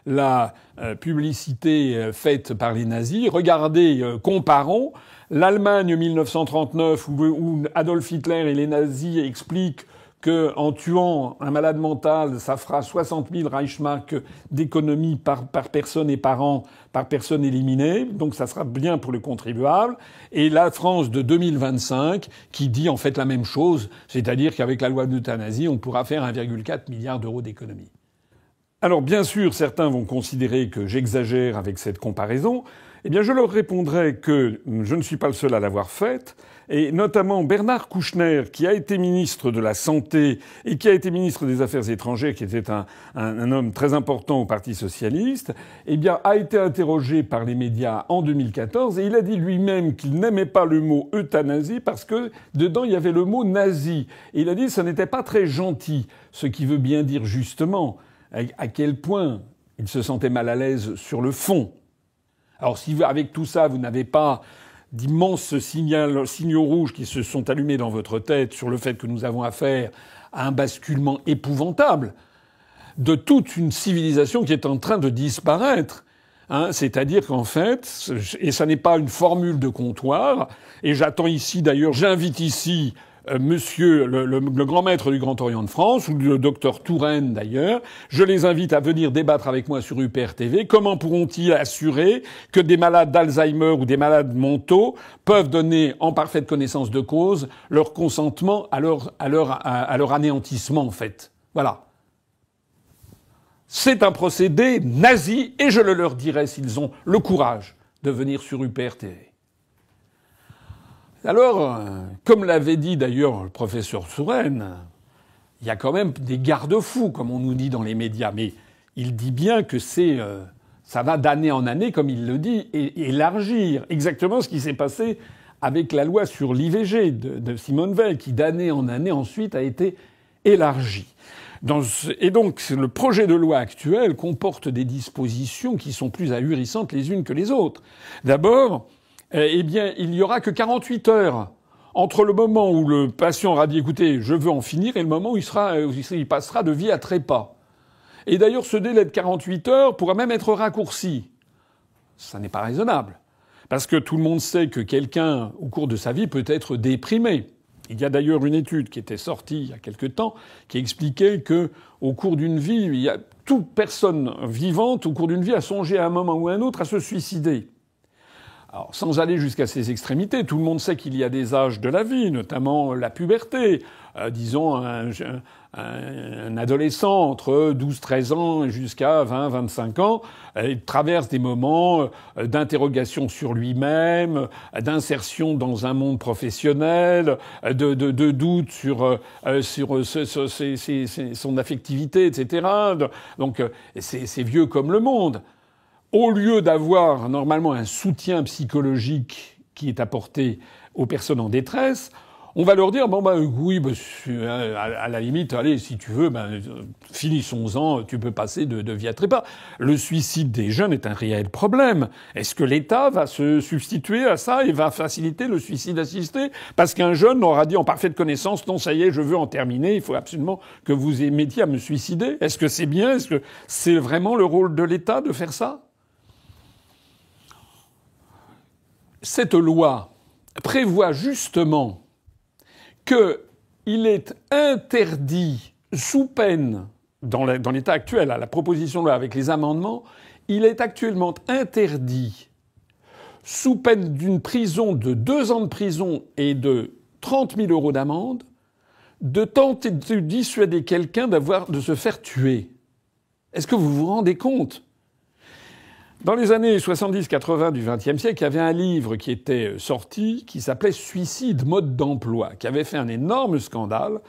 la publicité faite par les nazis. Regardez, comparons. L'Allemagne 1939 où Adolf Hitler et les nazis expliquent qu'en tuant un malade mental, ça fera 60 000 Reichsmark d'économie par personne et par an, par personne éliminée. Donc ça sera bien pour le contribuable. Et la France de 2025 qui dit en fait la même chose, c'est-à-dire qu'avec la loi d'euthanasie, on pourra faire 1,4 milliard d'euros d'économie. Alors bien sûr, certains vont considérer que j'exagère avec cette comparaison. Eh bien, je leur répondrai que je ne suis pas le seul à l'avoir faite, et notamment Bernard Kouchner, qui a été ministre de la Santé et qui a été ministre des Affaires étrangères, qui était un homme très important au Parti socialiste, eh bien, a été interrogé par les médias en 2014, et il a dit lui-même qu'il n'aimait pas le mot euthanasie parce que dedans il y avait le mot nazi. Et il a dit que ce n'était pas très gentil, ce qui veut bien dire justement à quel point il se sentait mal à l'aise sur le fond. Alors si avec tout ça, vous n'avez pas d'immenses signaux rouges qui se sont allumés dans votre tête sur le fait que nous avons affaire à un basculement épouvantable de toute une civilisation qui est en train de disparaître. C'est-à-dire qu'en fait, et ça n'est pas une formule de comptoir, et j'invite ici monsieur le grand maître du Grand Orient de France, ou le docteur Touraine d'ailleurs, je les invite à venir débattre avec moi sur UPR TV. Comment pourront-ils assurer que des malades d'Alzheimer ou des malades mentaux peuvent donner en parfaite connaissance de cause leur consentement à leur anéantissement, en fait? Voilà. C'est un procédé nazi, et je le leur dirai s'ils ont le courage de venir sur UPR TV. Alors, comme l'avait dit d'ailleurs le professeur Touraine, il y a quand même des garde-fous, comme on nous dit dans les médias, mais il dit bien que ça va d'année en année, comme il le dit, et élargir exactement ce qui s'est passé avec la loi sur l'IVG de Simone Veil, qui d'année en année ensuite a été élargie. Et donc, le projet de loi actuel comporte des dispositions qui sont plus ahurissantes les unes que les autres. D'abord, il y aura que 48 heures entre le moment où le patient aura dit « écoutez, je veux en finir » et le moment où il passera de vie à trépas. Et d'ailleurs, ce délai de 48 heures pourra même être raccourci. Ça n'est pas raisonnable. Parce que tout le monde sait que quelqu'un, au cours de sa vie, peut être déprimé. Il y a d'ailleurs une étude qui était sortie il y a quelque temps qui expliquait que, au cours d'une vie, toute personne vivante, au cours d'une vie, a songé à un moment ou à un autre à se suicider. Alors, sans aller jusqu'à ces extrémités, tout le monde sait qu'il y a des âges de la vie, notamment la puberté. Disons, un adolescent entre 12-13 ans jusqu'à 20-25 ans, il traverse des moments d'interrogation sur lui-même, d'insertion dans un monde professionnel, de doute sur son affectivité, etc. Donc, c'est vieux comme le monde. Au lieu d'avoir normalement un soutien psychologique qui est apporté aux personnes en détresse, on va leur dire à la limite, allez, si tu veux, finissons-en, tu peux passer de vie à trépas. Le suicide des jeunes est un réel problème. Est-ce que l'État va se substituer à ça et va faciliter le suicide assisté parce qu'un jeune aura dit en parfaite connaissance, non, ça y est, je veux en terminer, il faut absolument que vous mettiez à me suicider? Est-ce que c'est bien? Est-ce que c'est vraiment le rôle de l'État de faire ça? Cette loi prévoit justement qu'il est interdit, sous peine, dans l'état actuel, à la proposition de loi avec les amendements, il est actuellement interdit, sous peine d'une prison de 2 ans de prison et de 30 000 € d'amende, de tenter de dissuader quelqu'un de se faire tuer. Est-ce que vous vous rendez compte ? Dans les années 70-80 du XXe siècle, il y avait un livre qui était sorti qui s'appelait « Suicide, mode d'emploi », qui avait fait un énorme scandale.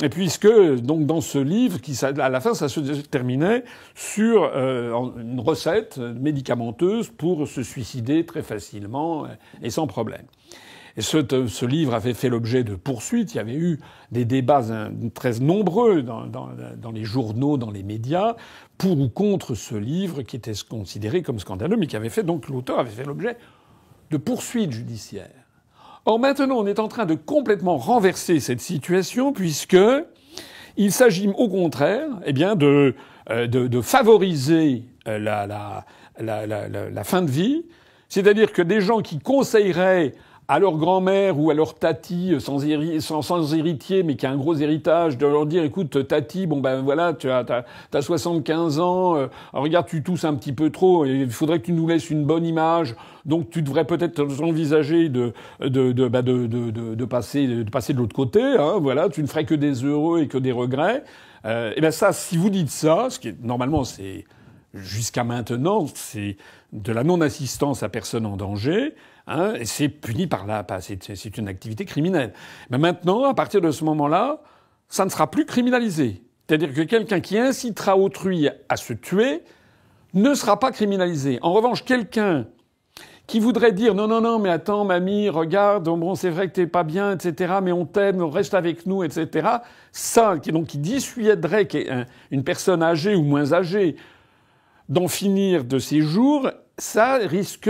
Et puisque, donc, dans ce livre, à la fin, ça se terminait sur une recette médicamenteuse pour se suicider très facilement et sans problème. Et ce livre avait fait l'objet de poursuites. Il y avait eu des débats très nombreux dans les journaux, dans les médias, pour ou contre ce livre qui était considéré comme scandaleux, mais qui avait fait, donc l'auteur avait fait l'objet de poursuites judiciaires. Or maintenant, on est en train de complètement renverser cette situation, puisque il s'agit au contraire, de favoriser la fin de vie, c'est-à-dire que des gens qui conseilleraient à leur grand-mère ou à leur tati sans héritier, mais qui a un gros héritage, de leur dire, écoute, tati, voilà, t'as 75 ans, regarde, tu tousses un petit peu trop, il faudrait que tu nous laisses une bonne image, donc tu devrais peut-être envisager de passer de l'autre côté, hein, voilà, tu ne ferais que des heureux et que des regrets. Ça, si vous dites ça, ce qui est, normalement, c'est, jusqu'à maintenant, c'est de la non-assistance à personne en danger, hein, et c'est puni c'est une activité criminelle. Mais maintenant, à partir de ce moment-là, ça ne sera plus criminalisé. C'est-à-dire que quelqu'un qui incitera autrui à se tuer ne sera pas criminalisé. En revanche, quelqu'un qui voudrait dire non, mais attends, mamie, regarde, bon, c'est vrai que t'es pas bien, etc., mais on t'aime, reste avec nous, etc., ça, qui dissuaderait une personne âgée ou moins âgée d'en finir de ses jours, ça risque,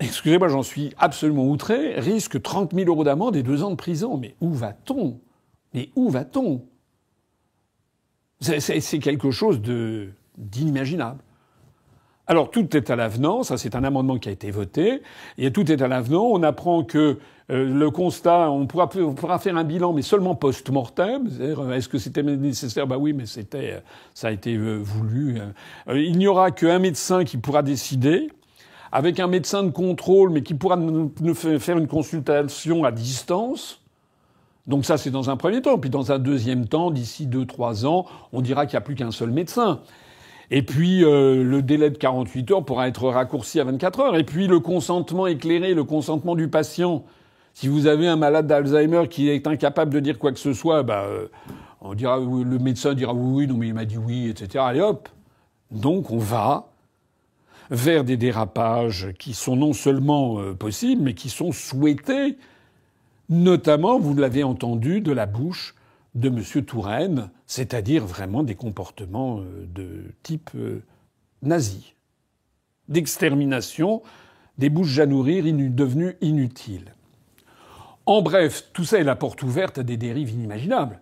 excusez-moi, j'en suis absolument outré, risque 30 000 € d'amende et 2 ans de prison. Mais où va-t-on ? Mais où va-t-on? C'est quelque chose d'inimaginable. Alors tout est à l'avenant, ça c'est un amendement qui a été voté, et tout est à l'avenant. On apprend que le constat, on pourra faire un bilan, mais seulement post-mortem. C'est-à-dire, est-ce que c'était nécessaire? Bah oui, mais ça a été voulu. Il n'y aura qu'un médecin qui pourra décider, avec un médecin de contrôle, mais qui pourra nous faire une consultation à distance. Donc ça, c'est dans un premier temps. Puis dans un deuxième temps, d'ici 2-3 ans, on dira qu'il n'y a plus qu'un seul médecin. Et puis le délai de 48 heures pourra être raccourci à 24 heures. Et puis le consentement éclairé, le consentement du patient. Si vous avez un malade d'Alzheimer qui est incapable de dire quoi que ce soit, on dira, le médecin dira oui, non mais il m'a dit oui, etc. Allez hop. Donc on va vers des dérapages qui sont non seulement possibles, mais qui sont souhaités, notamment, vous l'avez entendu, de la bouche de M. Touraine, c'est-à-dire vraiment des comportements de type nazi, d'extermination, des bouches à nourrir devenues inutiles. En bref, tout ça est la porte ouverte à des dérives inimaginables.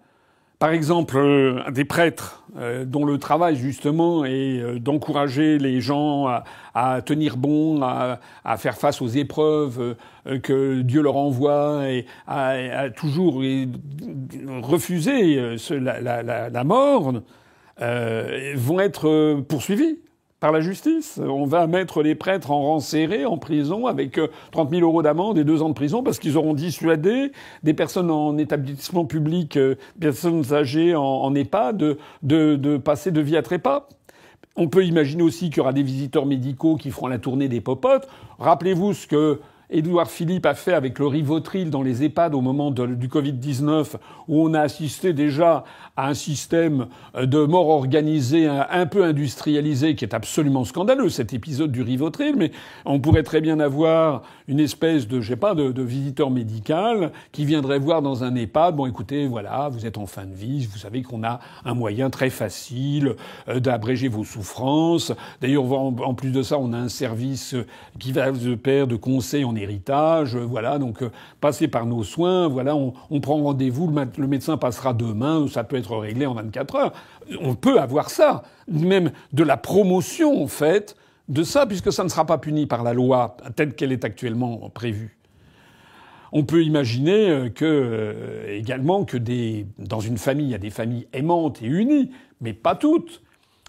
Par exemple, des prêtres dont le travail justement est d'encourager les gens à tenir bon, à faire face aux épreuves que Dieu leur envoie et à toujours refuser la mort, vont être poursuivis par la justice. On va mettre les prêtres en rang serré, en prison, avec 30 000 € d'amende et 2 ans de prison, parce qu'ils auront dissuadé des personnes en établissement public, personnes âgées en EHPAD, de passer de vie à trépas. On peut imaginer aussi qu'il y aura des visiteurs médicaux qui feront la tournée des popotes. Rappelez-vous ce que Édouard Philippe a fait avec le Rivotril dans les EHPAD au moment du Covid-19, où on a assisté déjà à un système de mort organisée un peu industrialisé qui est absolument scandaleux, cet épisode du Rivotril. Mais on pourrait très bien avoir une espèce de, je sais pas, de visiteur médical qui viendrait voir dans un EHPAD, bon écoutez, voilà, vous êtes en fin de vie, vous savez qu'on a un moyen très facile d'abréger vos souffrances. D'ailleurs, en plus de ça, on a un service qui va de pair de conseils en héritage, voilà, donc passez par nos soins, voilà, on prend rendez-vous, le médecin passera demain, ça peut être réglé en 24 heures. On peut avoir ça, même de la promotion, en fait, de ça, puisque ça ne sera pas puni par la loi telle qu'elle est actuellement prévue. On peut imaginer également que dans une famille, il y a des familles aimantes et unies, mais pas toutes.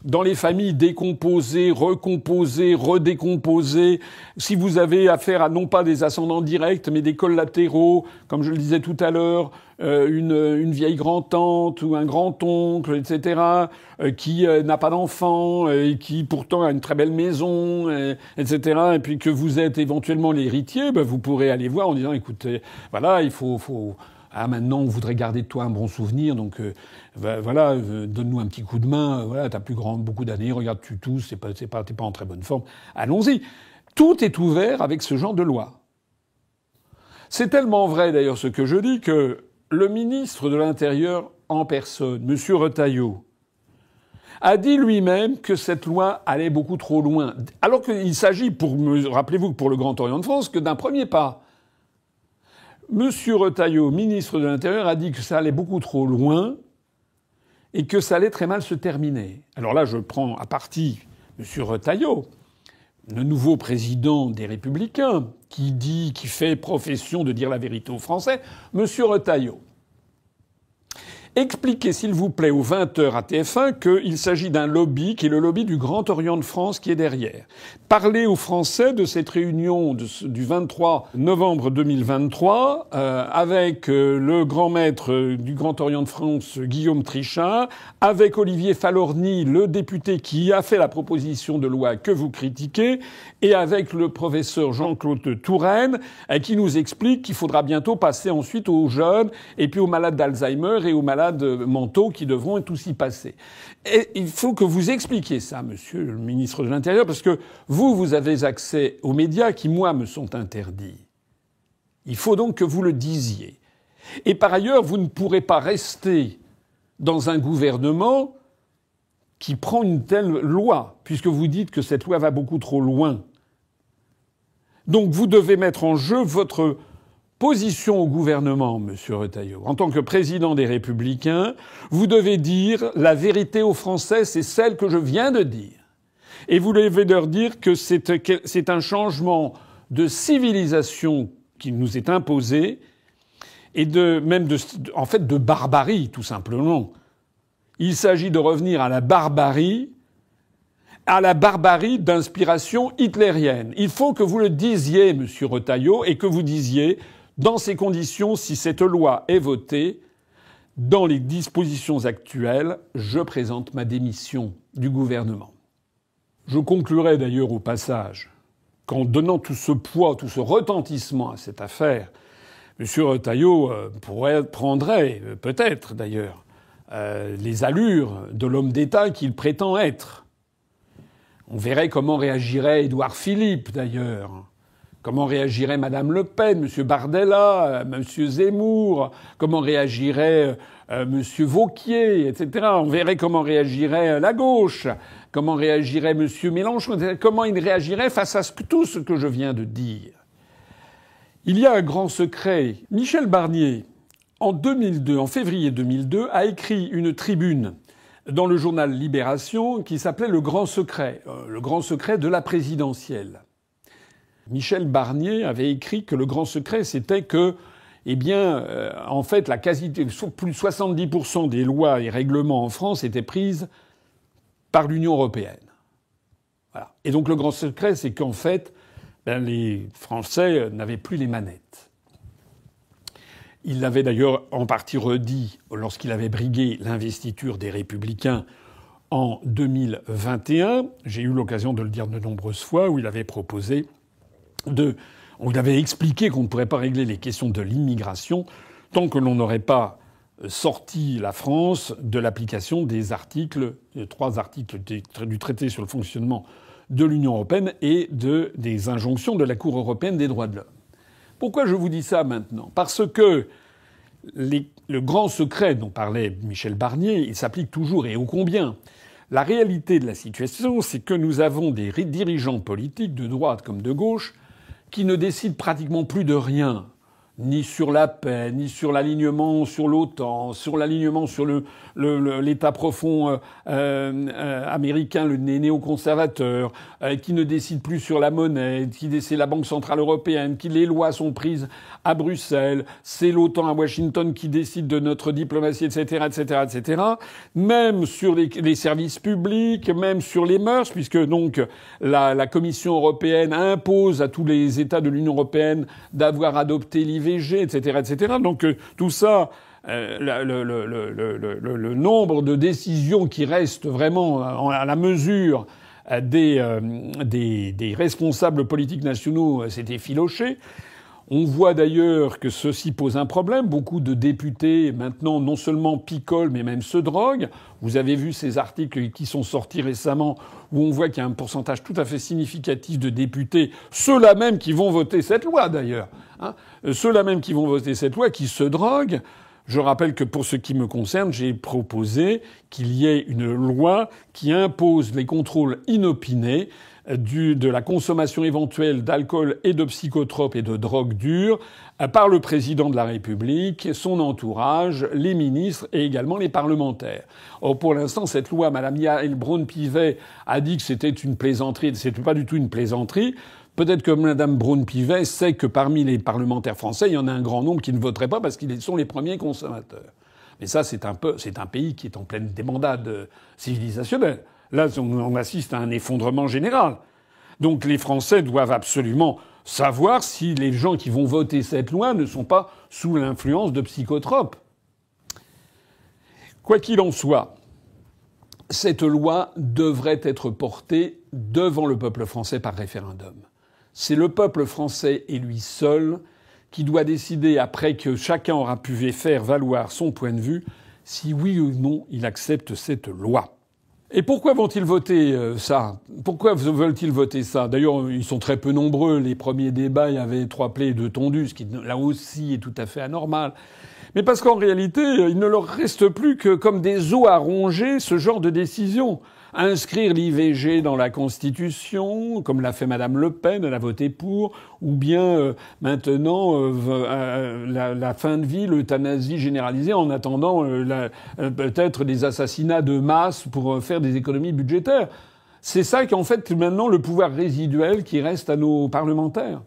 Dans les familles décomposées, recomposées, redécomposées, si vous avez affaire à non pas des ascendants directs, mais des collatéraux, comme je le disais tout à l'heure, une vieille grand-tante ou un grand-oncle, etc., qui n'a pas d'enfant et qui pourtant a une très belle maison, etc., et puis que vous êtes éventuellement l'héritier, vous pourrez aller voir en disant, écoutez, voilà, il faut maintenant, on voudrait garder de toi un bon souvenir, donc voilà, donne-nous un petit coup de main. Voilà, t'as beaucoup d'années, regarde, tu tousses, t'es pas en très bonne forme. Allons-y. Tout est ouvert avec ce genre de loi. C'est tellement vrai, d'ailleurs, ce que je dis, que le ministre de l'Intérieur en personne, M. Retailleau, a dit lui-même que cette loi allait beaucoup trop loin. Alors qu'il s'agit, rappelez-vous que pour le Grand Orient de France, que d'un premier pas. Monsieur Retailleau, ministre de l'Intérieur, a dit que ça allait beaucoup trop loin et que ça allait très mal se terminer. Alors là, je prends à partie Monsieur Retailleau, le nouveau président des Républicains, qui fait profession de dire la vérité aux Français. Monsieur Retailleau, expliquez s'il vous plaît aux 20h à TF1 qu'il s'agit d'un lobby qui est le lobby du Grand Orient de France qui est derrière. Parlez aux Français de cette réunion du 23 novembre 2023 avec le grand maître du Grand Orient de France, Guillaume Trichat, avec Olivier Falorni, le député qui a fait la proposition de loi que vous critiquez, et avec le professeur Jean-Claude Touraine qui nous explique qu'il faudra bientôt passer ensuite aux jeunes et puis aux malades d'Alzheimer et aux malades mentaux qui devront tous y passer. Et il faut que vous expliquiez ça, monsieur le ministre de l'Intérieur, parce que vous avez accès aux médias qui, moi, me sont interdits. Il faut donc que vous le disiez. Et par ailleurs, vous ne pourrez pas rester dans un gouvernement qui prend une telle loi, puisque vous dites que cette loi va beaucoup trop loin. Donc vous devez mettre en jeu votre position au gouvernement, monsieur Retailleau. En tant que président des Républicains, vous devez dire la vérité aux Français, c'est celle que je viens de dire. Et vous devez leur dire que c'est un changement de civilisation qui nous est imposé et en fait de barbarie, tout simplement. Il s'agit de revenir à la barbarie d'inspiration hitlérienne. Il faut que vous le disiez, monsieur Retailleau, et que vous disiez, dans ces conditions, si cette loi est votée, dans les dispositions actuelles, je présente ma démission du gouvernement. Je conclurai d'ailleurs au passage qu'en donnant tout ce poids, tout ce retentissement à cette affaire, M. Retailleau prendrait peut-être d'ailleurs les allures de l'homme d'État qu'il prétend être. On verrait comment réagirait Édouard Philippe d'ailleurs, comment réagirait Madame Le Pen, M. Bardella, M. Zemmour, comment réagirait M. Wauquiez, etc. On verrait comment réagirait la gauche, comment réagirait M. Mélenchon, comment il réagirait face à tout ce que je viens de dire. Il y a un grand secret. Michel Barnier, en février 2002, a écrit une tribune dans le journal Libération qui s'appelait Le Grand Secret de la présidentielle. Michel Barnier avait écrit que le grand secret, c'était que, en fait, plus de 70% des lois et règlements en France étaient prises par l'Union européenne. Voilà. Et donc le grand secret, c'est qu'en fait, les Français n'avaient plus les manettes. Il l'avait d'ailleurs en partie redit lorsqu'il avait brigué l'investiture des Républicains en 2021. J'ai eu l'occasion de le dire de nombreuses fois, où il avait proposé on avait expliqué qu'on ne pourrait pas régler les questions de l'immigration tant que l'on n'aurait pas sorti la France de l'application des 3 articles du traité sur le fonctionnement de l'Union européenne et des injonctions de la Cour européenne des droits de l'homme. Pourquoi je vous dis ça maintenant ? Parce que le grand secret dont parlait Michel Barnier, il s'applique toujours et ô combien. La réalité de la situation, c'est que nous avons des dirigeants politiques de droite comme de gauche qui ne décident pratiquement plus de rien, ni sur la paix, ni sur l'alignement sur l'OTAN, sur l'alignement sur l'État profond américain, les néoconservateurs, qui ne décident plus sur la monnaie, c'est la Banque centrale européenne, les lois sont prises à Bruxelles, c'est l'OTAN à Washington qui décide de notre diplomatie, etc., etc., etc. Même sur les services publics, même sur les mœurs, puisque donc la Commission européenne impose à tous les États de l'Union européenne d'avoir adopté l'IVG, etc., etc. Donc tout ça, le nombre de décisions qui restent vraiment à la mesure des responsables politiques nationaux s'est effiloché. On voit d'ailleurs que ceci pose un problème. Beaucoup de députés, maintenant, non seulement picolent, mais même se droguent. Vous avez vu ces articles qui sont sortis récemment où on voit qu'il y a un pourcentage tout à fait significatif de députés, ceux-là même qui vont voter cette loi d'ailleurs, ceux-là même qui vont voter cette loi, qui se droguent. Je rappelle que pour ce qui me concerne, j'ai proposé qu'il y ait une loi qui impose les contrôles inopinés de la consommation éventuelle d'alcool et de psychotropes et de drogues dures par le président de la République, son entourage, les ministres et également les parlementaires. Or, pour l'instant, cette loi, Mme Yael Braun-Pivet a dit que c'était une plaisanterie. C'était pas du tout une plaisanterie. Peut-être que Mme Braun-Pivet sait que parmi les parlementaires français, il y en a un grand nombre qui ne voteraient pas parce qu'ils sont les premiers consommateurs. Mais ça, c'est un pays qui est en pleine débandade civilisationnelle. Là, on assiste à un effondrement général. Donc les Français doivent absolument savoir si les gens qui vont voter cette loi ne sont pas sous l'influence de psychotropes. Quoi qu'il en soit, cette loi devrait être portée devant le peuple français par référendum. C'est le peuple français et lui seul qui doit décider, après que chacun aura pu faire valoir son point de vue, si oui ou non il accepte cette loi. Et pourquoi vont-ils voter ça ? Pourquoi veulent-ils voter ça ? D'ailleurs, ils sont très peu nombreux. Les premiers débats, il y avait 3 plaies et 2 tondus, ce qui, là aussi, est tout à fait anormal. Mais parce qu'en réalité, il ne leur reste plus que comme des os à ronger ce genre de décision. inscrire l'IVG dans la Constitution, comme l'a fait Madame Le Pen, elle a voté pour, ou bien maintenant la fin de vie, l'euthanasie généralisée, en attendant peut-être des assassinats de masse pour faire des économies budgétaires. C'est ça qu'en fait maintenant le pouvoir résiduel qui reste à nos parlementaires.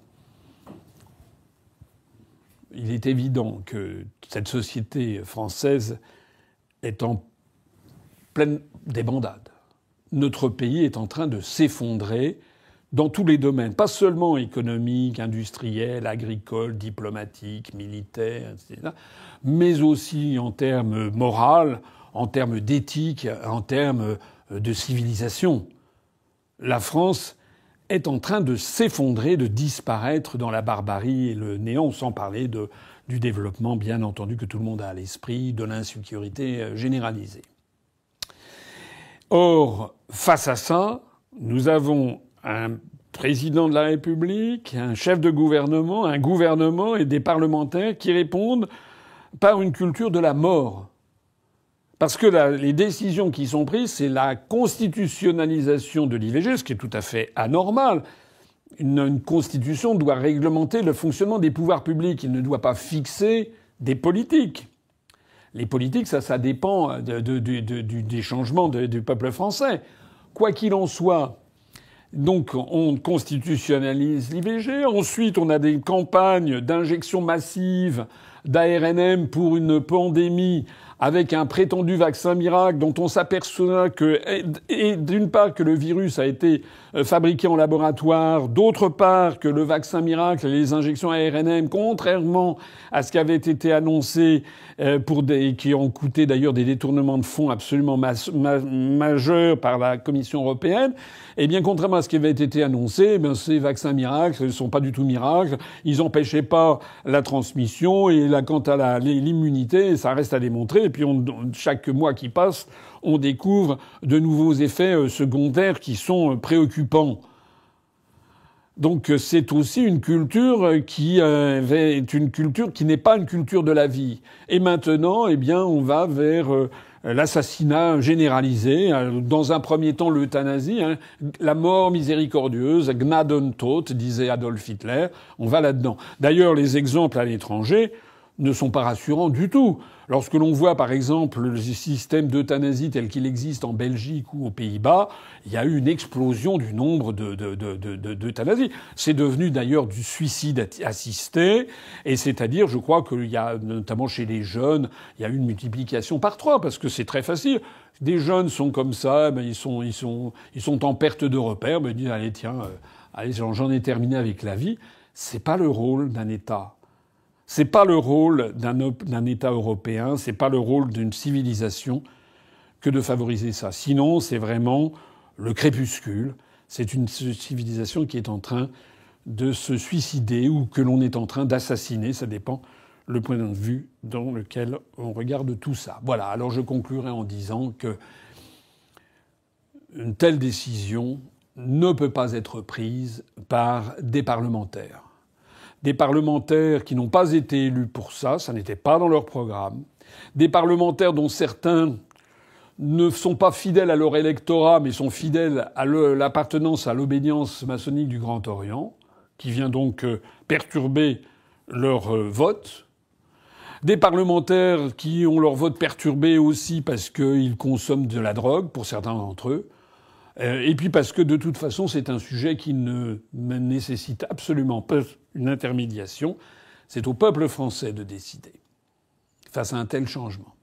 Il est évident que cette société française est en pleine débandade. Notre pays est en train de s'effondrer dans tous les domaines, pas seulement économique, industriel, agricole, diplomatique, militaire, etc., mais aussi en termes moraux, en termes d'éthique, en termes de civilisation. La France est en train de s'effondrer, de disparaître dans la barbarie et le néant, sans parler du développement, bien entendu, que tout le monde a à l'esprit, de l'insécurité généralisée. Or, face à ça, nous avons un président de la République, un chef de gouvernement, un gouvernement et des parlementaires qui répondent par une culture de la mort. Parce que les décisions qui sont prises, c'est la constitutionnalisation de l'IVG, ce qui est tout à fait anormal. Une constitution doit réglementer le fonctionnement des pouvoirs publics. Il ne doit pas fixer des politiques. Les politiques, ça dépend des changements du peuple français. Quoi qu'il en soit, donc on constitutionnalise l'IVG. Ensuite, on a des campagnes d'injection massive d'ARNM pour une pandémie avec un prétendu vaccin miracle dont on s'aperçoit que, et d'une part, que le virus a été fabriqué en laboratoire, d'autre part, que le vaccin miracle et les injections ARNM, contrairement à ce qui avait été annoncé, qui ont coûté d'ailleurs des détournements de fonds absolument majeurs par la Commission européenne, eh bien, contrairement à ce qui avait été annoncé, ces vaccins miracles ne sont pas du tout miracles. Ils n'empêchaient pas la transmission et quant à l'immunité, ça reste à démontrer. Et puis, chaque mois qui passe, on découvre de nouveaux effets secondaires qui sont préoccupants. Donc, c'est aussi une culture qui est une culture qui n'est pas une culture de la vie. Et maintenant, eh bien, on va vers l'assassinat généralisé. Dans un premier temps, l'euthanasie, la mort miséricordieuse, Gnadentod, disait Adolf Hitler. On va là-dedans. D'ailleurs, les exemples à l'étranger ne sont pas rassurants du tout. Lorsque l'on voit, par exemple, le système d'euthanasie tel qu'il existe en Belgique ou aux Pays-Bas, il y a eu une explosion du nombre d'euthanasies. C'est devenu d'ailleurs du suicide assisté, et c'est-à-dire, je crois qu'il y a, notamment chez les jeunes, il y a eu une multiplication par 3, parce que c'est très facile. Des jeunes sont comme ça, ils sont en perte de repères, ils disent, allez, tiens, allez, j'en ai terminé avec la vie. C'est pas le rôle d'un État. C'est pas le rôle d'un État européen, c'est pas le rôle d'une civilisation que de favoriser ça. Sinon, c'est vraiment le crépuscule. C'est une civilisation qui est en train de se suicider ou que l'on est en train d'assassiner. Ça dépend le point de vue dans lequel on regarde tout ça. Voilà. Alors je conclurai en disant que une telle décision ne peut pas être prise par des parlementaires. Des parlementaires qui n'ont pas été élus pour ça n'était pas dans leur programme. Des parlementaires dont certains ne sont pas fidèles à leur électorat, mais sont fidèles à l'appartenance à l'obédience maçonnique du Grand Orient, qui vient donc perturber leur vote. Des parlementaires qui ont leur vote perturbé aussi parce qu'ils consomment de la drogue, pour certains d'entre eux. Et puis parce que de toute façon, c'est un sujet qui ne nécessite absolument pas une intermédiation. C'est au peuple français de décider face à un tel changement.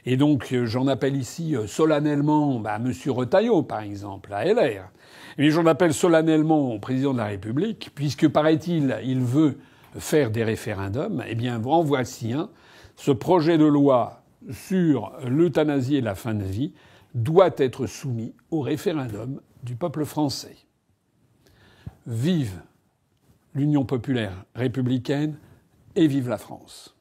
Et donc, j'en appelle ici solennellement à M. Retailleau, par exemple, à LR. Mais j'en appelle solennellement au président de la République, puisque, paraît-il, il veut faire des référendums. Eh bien, en voici un. Ce projet de loi sur l'euthanasie et la fin de vie doit être soumis au référendum du peuple français. Vive l'Union populaire républicaine et vive la France.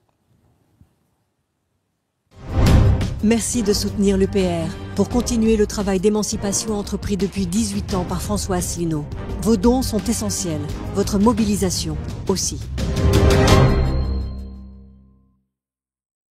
Merci de soutenir l'EPR pour continuer le travail d'émancipation entrepris depuis 18 ans par François Asselineau. Vos dons sont essentiels, votre mobilisation aussi.